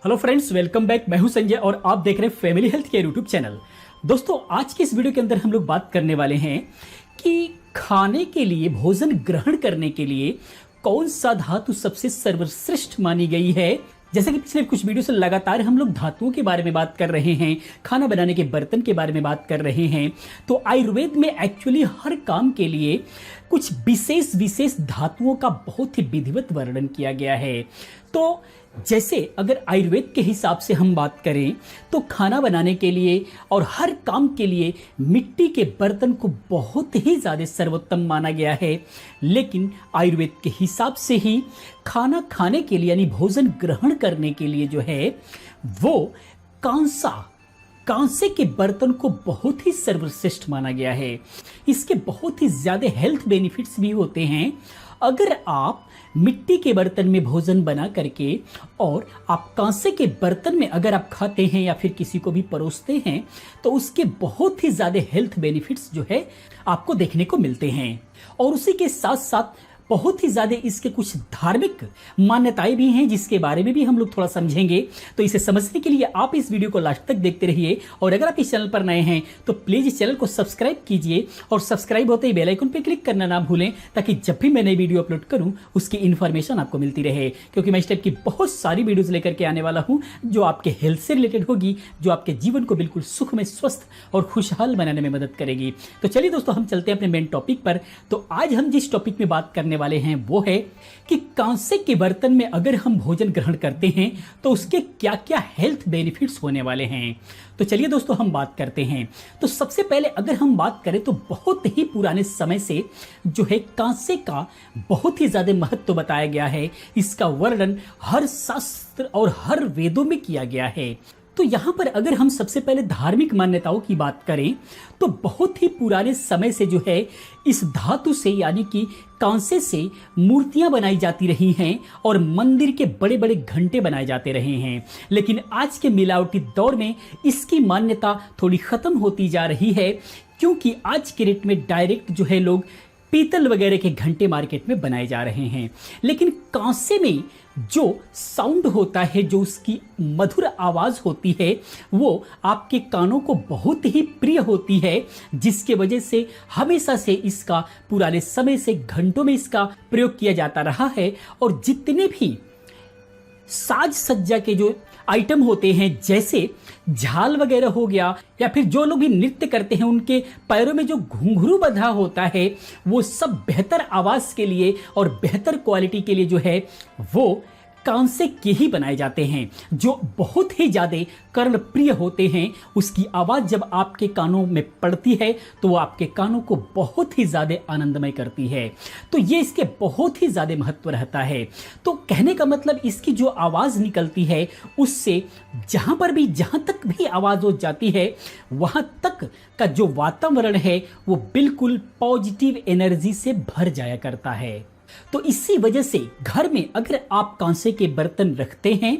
Hello friends, welcome back. मैं हूं संजय और आप देख रहे हैं family health care YouTube channel. दोस्तों, आज की इस वीडियो के अंदर हम लोग बात करने वाले हैं कि खाने के लिए, भोजन ग्रहण करने के लिए कौन सा धातु सबसे सर्वश्रेष्ठ मानी गई है। जैसे कि पिछले कुछ वीडियो से लगातार हम लोग धातुओं के बारे में बात कर रहे हैं, खाना बनाने के बर्तन के बारे में बात कर रहे हैं। तो आयुर्वेद में एक्चुअली हर काम के लिए कुछ विशेष विशेष धातुओं का बहुत ही विधिवत वर्णन किया गया है। तो जैसे अगर आयुर्वेद के हिसाब से हम बात करें तो खाना बनाने के लिए और हर काम के लिए मिट्टी के बर्तन को बहुत ही ज़्यादा सर्वोत्तम माना गया है। लेकिन आयुर्वेद के हिसाब से ही खाना खाने के लिए यानी भोजन ग्रहण करने के लिए जो है वो कांसे के बर्तन को बहुत ही सर्वश्रेष्ठ माना गया है। इसके बहुत ही ज़्यादा हेल्थ बेनिफिट्स भी होते हैं। अगर आप मिट्टी के बर्तन में भोजन बना करके और आप कांसे के बर्तन में अगर आप खाते हैं या फिर किसी को भी परोसते हैं तो उसके बहुत ही ज़्यादा हेल्थ बेनिफिट्स जो है आपको देखने को मिलते हैं। और उसी के साथ साथ बहुत ही ज़्यादा इसके कुछ धार्मिक मान्यताएं भी हैं जिसके बारे में भी हम लोग थोड़ा समझेंगे। तो इसे समझने के लिए आप इस वीडियो को लास्ट तक देखते रहिए। और अगर आप इस चैनल पर नए हैं तो प्लीज़ इस चैनल को सब्सक्राइब कीजिए और सब्सक्राइब होते ही बेल आइकन पर क्लिक करना ना भूलें, ताकि जब भी मैं नई वीडियो अपलोड करूं उसकी इन्फॉर्मेशन आपको मिलती रहे। क्योंकि मैं इस टाइप की बहुत सारी वीडियोज लेकर के आने वाला हूँ जो आपके हेल्थ से रिलेटेड होगी, जो आपके जीवन को बिल्कुल सुखमय, स्वस्थ और खुशहाल बनाने में मदद करेगी। तो चलिए दोस्तों, हम चलते हैं अपने मेन टॉपिक पर। तो आज हम जिस टॉपिक में बात करने वाले हैं वो है कि कांसे के बर्तन में अगर हम भोजन ग्रहण करते हैं तो उसके क्या क्या हेल्थ बेनिफिट्स होने वाले हैं। तो चलिए दोस्तों, हम बात करते हैं। तो सबसे पहले अगर हम बात करें तो बहुत ही पुराने समय से जो है कांसे का बहुत ही ज्यादा महत्व बताया गया है। इसका वर्णन हर शास्त्र और हर वेदों में किया गया है। तो यहाँ पर अगर हम सबसे पहले धार्मिक मान्यताओं की बात करें तो बहुत ही पुराने समय से जो है इस धातु से यानी कि कांसे से मूर्तियां बनाई जाती रही हैं और मंदिर के बड़े बड़े घंटे बनाए जाते रहे हैं। लेकिन आज के मिलावटी दौर में इसकी मान्यता थोड़ी खत्म होती जा रही है, क्योंकि आज के डेट में डायरेक्ट जो है लोग पीतल वगैरह के घंटे मार्केट में बनाए जा रहे हैं। लेकिन कांसे में जो साउंड होता है, जो उसकी मधुर आवाज होती है, वो आपके कानों को बहुत ही प्रिय होती है, जिसके वजह से हमेशा से इसका पुराने समय से घंटों में इसका प्रयोग किया जाता रहा है। और जितने भी साज सज्जा के जो आइटम होते हैं, जैसे झाल वगैरह हो गया, या फिर जो लोग भी नृत्य करते हैं उनके पैरों में जो घुंघरू बंधा होता है, वो सब बेहतर आवाज के लिए और बेहतर क्वालिटी के लिए जो है वो कांसे के ही बनाए जाते हैं, जो बहुत ही ज्यादा कर्ण प्रिय होते हैं। उसकी आवाज जब आपके कानों में पड़ती है तो वो आपके कानों को बहुत ही ज्यादा आनंदमय करती है। तो ये इसके बहुत ही ज्यादा महत्व रहता है। तो कहने का मतलब इसकी जो आवाज निकलती है उससे जहां तक भी आवाज हो जाती है वहां तक का जो वातावरण है वो बिल्कुल पॉजिटिव एनर्जी से भर जाया करता है। तो इसी वजह से घर में अगर आप कांसे के बर्तन रखते हैं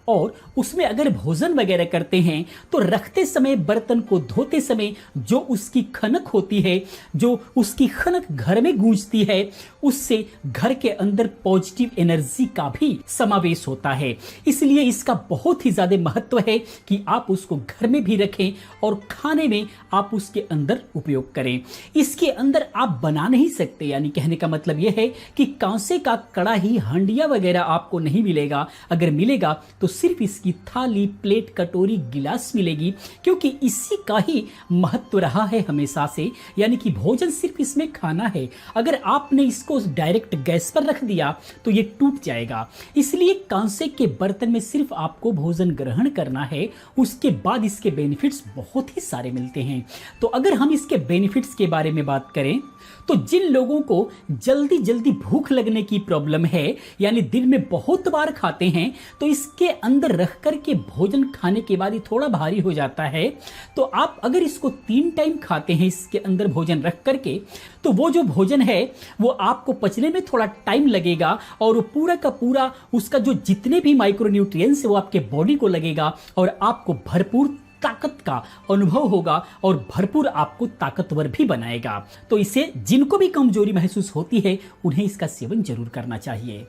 और उसमें अगर भोजन वगैरह करते हैं तो रखते समय, बर्तन को धोते समय जो उसकी खनक होती है, जो उसकी खनक घर में गूंजती है, उससे घर के अंदर पॉजिटिव एनर्जी का भी समावेश होता है। इसलिए इसका बहुत ही ज्यादा महत्व है कि आप उसको घर में भी रखें और खाने में आप उसके अंदर उपयोग करें। इसके अंदर आप बना नहीं सकते, यानी कहने का मतलब यह है कि कांसे का कड़ाही, हांडिया वगैरह आपको नहीं मिलेगा। अगर मिलेगा तो सिर्फ इसकी थाली, प्लेट, कटोरी, गिलास मिलेगी, क्योंकि इसी का ही महत्व रहा है हमेशा से। यानी कि भोजन सिर्फ इसमें खाना है। अगर आपने इसको डायरेक्ट गैस पर रख दिया तो ये टूट जाएगा। इसलिए कांसे के बर्तन में सिर्फ आपको भोजन ग्रहण करना है, उसके बाद इसके बेनिफिट्स बहुत ही सारे मिलते हैं। तो अगर हम इसके बेनिफिट्स के बारे में बात करें तो जिन लोगों को जल्दी जल्दी भूख लगने की प्रॉब्लम है, यानी दिन में बहुत बार खाते हैं, तो इसके अंदर रख करके भोजन खाने के बाद ये थोड़ा भारी हो जाता है। तो आप अगर इसको 3 टाइम खाते हैं इसके अंदर भोजन रख करके, तो वो जो भोजन है वो आपको पचने में थोड़ा टाइम लगेगा और वो पूरा का पूरा उसका जो जितने भी माइक्रोन्यूट्रिएंट्स है वो आपके बॉडी को लगेगा और आपको भरपूर ताकत का अनुभव होगा और भरपूर आपको ताकतवर भी बनाएगा। तो इसे जिनको भी कमजोरी महसूस होती है उन्हें इसका सेवन जरूर करना चाहिए।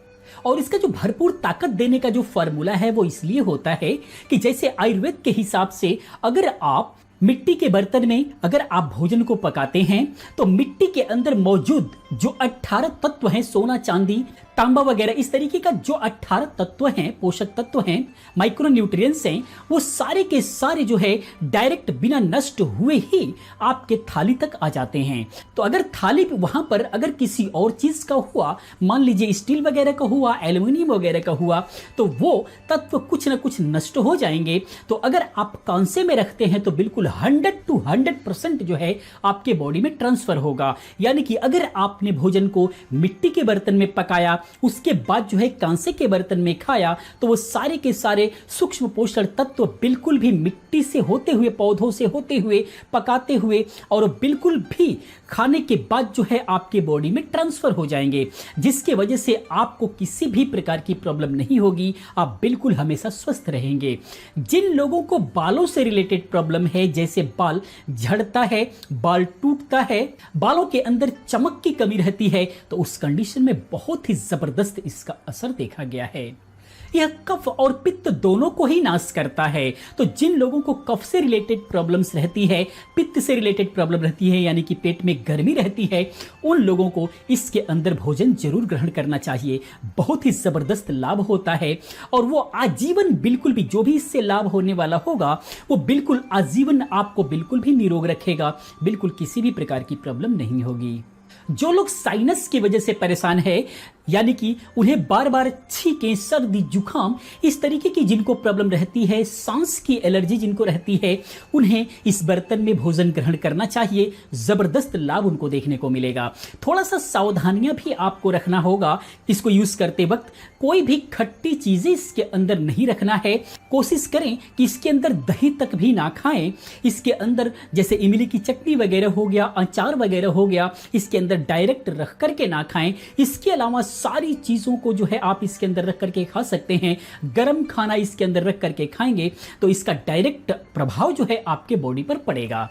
और इसका जो भरपूर ताकत देने का जो फॉर्मूला है वो इसलिए होता है कि जैसे आयुर्वेद के हिसाब से अगर आप मिट्टी के बर्तन में अगर आप भोजन को पकाते हैं तो मिट्टी के अंदर मौजूद जो 18 तत्व हैं, सोना चांदी तांबा वगैरह, इस तरीके का जो 18 तत्व हैं, पोषक तत्व हैं, माइक्रो न्यूट्रिएंट्स हैं, वो सारे के सारे जो है डायरेक्ट बिना नष्ट हुए ही आपके थाली तक आ जाते हैं। तो अगर थाली वहां पर अगर किसी और चीज का हुआ, मान लीजिए स्टील वगैरह का हुआ, एल्यूमिनियम वगैरह का हुआ, तो वो तत्व कुछ ना कुछ नष्ट हो जाएंगे। तो अगर आप कांसे में रखते हैं तो बिल्कुल 100 to 100% जो है आपके बॉडी में ट्रांसफर होगा। यानी कि अगर आपने भोजन को मिट्टी के बर्तन में पकाया, उसके बाद जो है कांसे के बर्तन में खाया, तो वो सारे के सारे सूक्ष्म पोषण तत्व बिल्कुल भी मिट्टी से होते हुए, पौधों से होते हुए, पकाते हुए और बिल्कुल भी खाने के बाद जो है आपके बॉडी में ट्रांसफर हो जाएंगे, जिसके वजह से आपको किसी भी प्रकार की प्रॉब्लम नहीं होगी। आप बिल्कुल हमेशा स्वस्थ रहेंगे। जिन लोगों को बालों से रिलेटेड प्रॉब्लम है, जैसे बाल झड़ता है, बाल टूटता है, बालों के अंदर चमक की कमी रहती है, तो उस कंडीशन में बहुत ही जबरदस्त इसका असर देखा गया है। यह कफ और पित्त दोनों को ही नाश करता है। तो जिन लोगों को कफ से रिलेटेड प्रॉब्लम्स रहती है, पित्त से रिलेटेड प्रॉब्लम रहती है, यानी कि पेट में गर्मी रहती है, उन लोगों को इसके अंदर भोजन जरूर ग्रहण करना चाहिए। बहुत ही जबरदस्त लाभ होता है और वो आजीवन बिल्कुल भी, जो भी इससे लाभ होने वाला होगा वो बिल्कुल आजीवन आपको बिल्कुल भी निरोग रखेगा, बिल्कुल किसी भी प्रकार की प्रॉब्लम नहीं होगी। जो लोग साइनस की वजह से परेशान है, यानी कि उन्हें बार बार छींकें, सर्दी, जुकाम, इस तरीके की जिनको प्रॉब्लम रहती है, सांस की एलर्जी जिनको रहती है, उन्हें इस बर्तन में भोजन ग्रहण करना चाहिए। जबरदस्त लाभ उनको देखने को मिलेगा। थोड़ा सा सावधानियां भी आपको रखना होगा इसको यूज करते वक्त। कोई भी खट्टी चीजें इसके अंदर नहीं रखना है। कोशिश करें कि इसके अंदर दही तक भी ना खाएं। इसके अंदर जैसे इमली की चटनी वगैरह हो गया, अचार वगैरह हो गया, इसके अंदर डायरेक्ट रख करके ना खाएं। इसके अलावा सारी चीजों को जो है आप इसके अंदर रख करके खा सकते हैं। गर्म खाना इसके अंदर रख करके खाएंगे तो इसका डायरेक्ट प्रभाव जो है आपके बॉडी पर पड़ेगा।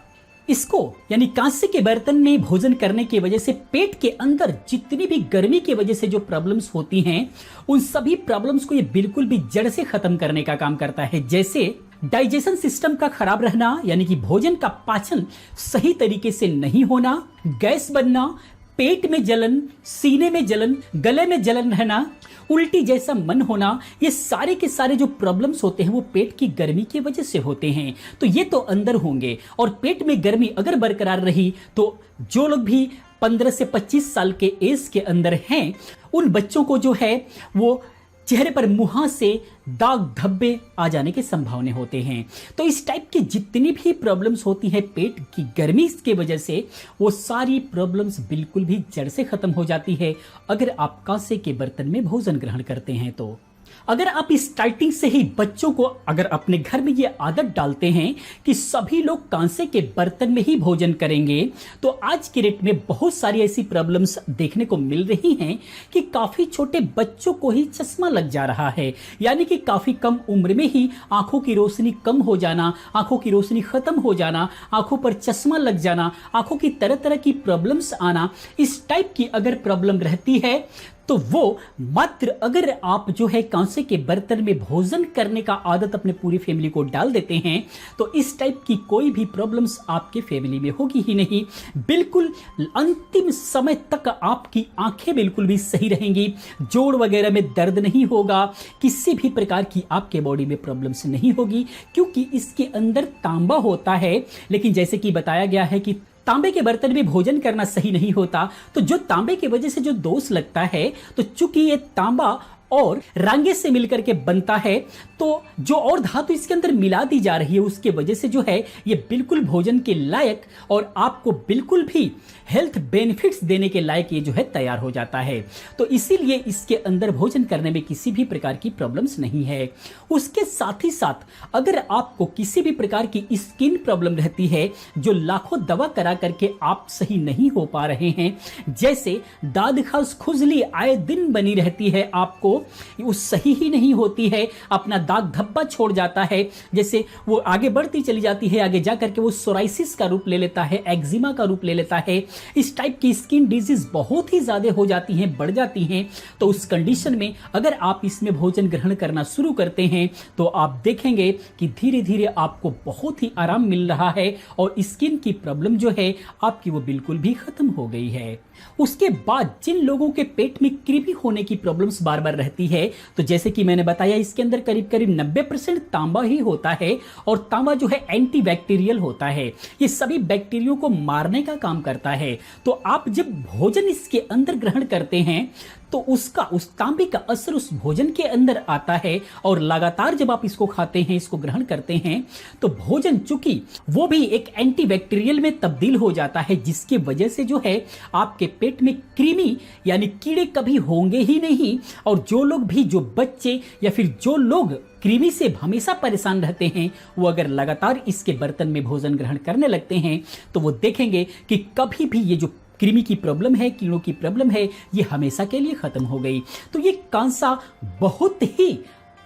इसको यानी कांसे के बर्तन में भोजन करने की वजह से पेट के अंदर जितनी भी गर्मी की वजह से जो प्रॉब्लम्स होती हैं, उन सभी प्रॉब्लम्स को ये बिल्कुल भी जड़ से खत्म करने का काम करता है। जैसे डाइजेशन सिस्टम का खराब रहना, यानी कि भोजन का पाचन सही तरीके से नहीं होना, गैस बनना, पेट में जलन, सीने में जलन, गले में जलन रहना, उल्टी जैसा मन होना, ये सारे के सारे जो प्रॉब्लम्स होते हैं वो पेट की गर्मी की वजह से होते हैं। तो ये तो अंदर होंगे। और पेट में गर्मी अगर बरकरार रही तो जो लोग भी 15 से 25 साल के एज के अंदर हैं, उन बच्चों को जो है वो चेहरे पर मुहासे, दाग, धब्बे आ जाने के संभावना होते हैं। तो इस टाइप की जितनी भी प्रॉब्लम्स होती है पेट की गर्मी की वजह से, वो सारी प्रॉब्लम्स बिल्कुल भी जड़ से खत्म हो जाती है अगर आप कांसे के बर्तन में भोजन ग्रहण करते हैं। तो अगर आप स्टार्टिंग से ही बच्चों को अगर अपने घर में ये आदत डालते हैं कि सभी लोग कांसे के बर्तन में ही भोजन करेंगे, तो आज के डेट में बहुत सारी ऐसी प्रॉब्लम्स देखने को मिल रही हैं कि काफी छोटे बच्चों को ही चश्मा लग जा रहा है। यानी कि काफी कम उम्र में ही आंखों की रोशनी कम हो जाना, आंखों की रोशनी खत्म हो जाना, आंखों पर चश्मा लग जाना, आंखों की तरह तरह की प्रॉब्लम्स आना, इस टाइप की अगर प्रॉब्लम रहती है तो वो मात्र अगर आप जो है कांसे के बर्तन में भोजन करने का आदत अपने पूरी फैमिली को डाल देते हैं, तो इस टाइप की कोई भी प्रॉब्लम्स आपके फैमिली में होगी ही नहीं। बिल्कुल अंतिम समय तक आपकी आंखें बिल्कुल भी सही रहेंगी, जोड़ वगैरह में दर्द नहीं होगा, किसी भी प्रकार की आपके बॉडी में प्रॉब्लम्स नहीं होगी, क्योंकि इसके अंदर तांबा होता है। लेकिन जैसे कि बताया गया है कि तांबे के बर्तन में भोजन करना सही नहीं होता, तो जो तांबे की वजह से जो दोष लगता है, तो चूंकि ये तांबा और रांगे से मिलकर के बनता है, तो जो और धातु इसके अंदर मिला दी जा रही है उसके वजह से जो है ये बिल्कुल भोजन के लायक और आपको बिल्कुल भी हेल्थ बेनिफिट्स देने के लायक ये जो है तैयार हो जाता है। तो इसीलिए इसके अंदर भोजन करने में किसी भी प्रकार की प्रॉब्लम्स नहीं है। उसके साथ ही साथ अगर आपको किसी भी प्रकार की स्किन प्रॉब्लम रहती है, जो लाखों दवा करा करके आप सही नहीं हो पा रहे हैं, जैसे दाद खास खुजली आए दिन बनी रहती है आपको, वो सही ही नहीं होती है, अपना दाग धब्बा छोड़ जाता है, जैसे वो आगे बढ़ती चली जाती है, आगे जा करके वो सोराइसिस का रूप ले लेता है, एक्जिमा का रूप ले लेता है। इस टाइप की स्किन डिजीज बहुत ही ज्यादा हो जाती हैं, बढ़ जाती हैं। तो उस कंडीशन में अगर आप इसमें भोजन ग्रहण करना शुरू करते हैं तो आप देखेंगे कि धीरे धीरे आपको बहुत ही आराम मिल रहा है और स्किन की प्रॉब्लम जो है आपकी वो बिल्कुल भी खत्म हो गई है। उसके बाद जिन लोगों के पेट में कृमि होने की प्रॉब्लम्स बार बार रहती है, तो जैसे कि मैंने बताया इसके अंदर करीब करीब 90% तांबा ही होता है और तांबा जो है एंटी बैक्टीरियल होता है, ये सभी बैक्टीरिया को मारने का काम करता है। तो आप जब भोजन इसके अंदर ग्रहण करते हैं तो उसका उस तांबे का असर उस भोजन के अंदर आता है और लगातार जब आप इसको खाते हैं, इसको ग्रहण करते हैं, तो भोजन चूंकि वो भी एक एंटीबैक्टीरियल में तब्दील हो जाता है, जिसकी वजह से जो है आपके पेट में कृमि यानी कीड़े कभी होंगे ही नहीं। और जो लोग भी, जो बच्चे या फिर जो लोग कृमि से हमेशा परेशान रहते हैं, वो अगर लगातार इसके बर्तन में भोजन ग्रहण करने लगते हैं तो वो देखेंगे कि कभी भी ये जो कृमि की प्रॉब्लम है, कीड़ों की प्रॉब्लम है, ये हमेशा के लिए खत्म हो गई। तो ये कांसा बहुत ही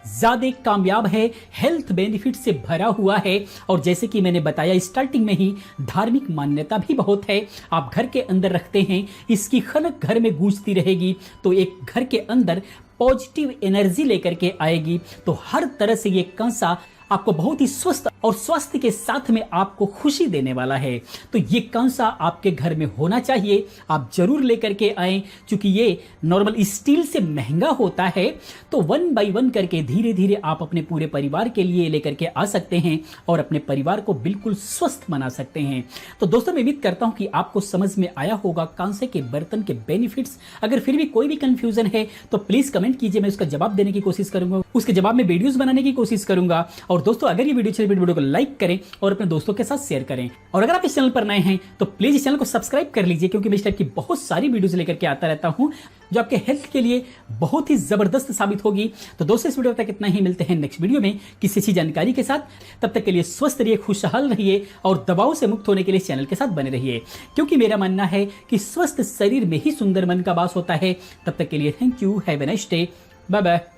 ज्यादा कामयाब है, हेल्थ बेनिफिट से भरा हुआ है और जैसे कि मैंने बताया स्टार्टिंग में ही, धार्मिक मान्यता भी बहुत है। आप घर के अंदर रखते हैं, इसकी खनक घर में गूंजती रहेगी तो एक घर के अंदर पॉजिटिव एनर्जी लेकर के आएगी। तो हर तरह से ये कांसा आपको बहुत ही स्वस्थ और स्वास्थ्य के साथ में आपको खुशी देने वाला है। तो ये कांसा आपके घर में होना चाहिए, आप जरूर लेकर के आएं। क्योंकि ये नॉर्मल स्टील से महंगा होता है, तो 1 बाय 1 करके धीरे धीरे आप अपने पूरे परिवार के लिए लेकर के आ सकते हैं और अपने परिवार को बिल्कुल स्वस्थ बना सकते हैं। तो दोस्तों, मैं उम्मीद करता हूं कि आपको समझ में आया होगा कांसे के बर्तन के बेनिफिट्स। अगर फिर भी कोई भी कंफ्यूजन है तो प्लीज कमेंट कीजिए, मैं उसका जवाब देने की कोशिश करूंगा, उसके जवाब में वीडियोस बनाने की कोशिश करूंगा। और दोस्तों, अगर ये वीडियो अच्छी लगी, वीडियो को लाइक करें और अपने दोस्तों के साथ शेयर करें। और अगर आप इस चैनल पर नए हैं तो प्लीज इस चैनल को सब्सक्राइब कर लीजिए, क्योंकि मैं इस टाइप की बहुत सारी वीडियोस लेकर के आता रहता हूं जो आपके हेल्थ के लिए बहुत ही जबरदस्त साबित होगी। तो दोस्तों, इस वीडियो तक इतना ही, मिलते हैं नेक्स्ट वीडियो में किसी अच्छी जानकारी के साथ। तब तक के लिए स्वस्थ रहिए, खुशहाल रहिए और दवाओं से मुक्त होने के लिए चैनल के साथ बने रहिए, क्योंकि मेरा मानना है कि स्वस्थ शरीर में ही सुंदर मन का वास होता है। तब तक के लिए thank you, have a nice day, bye bye.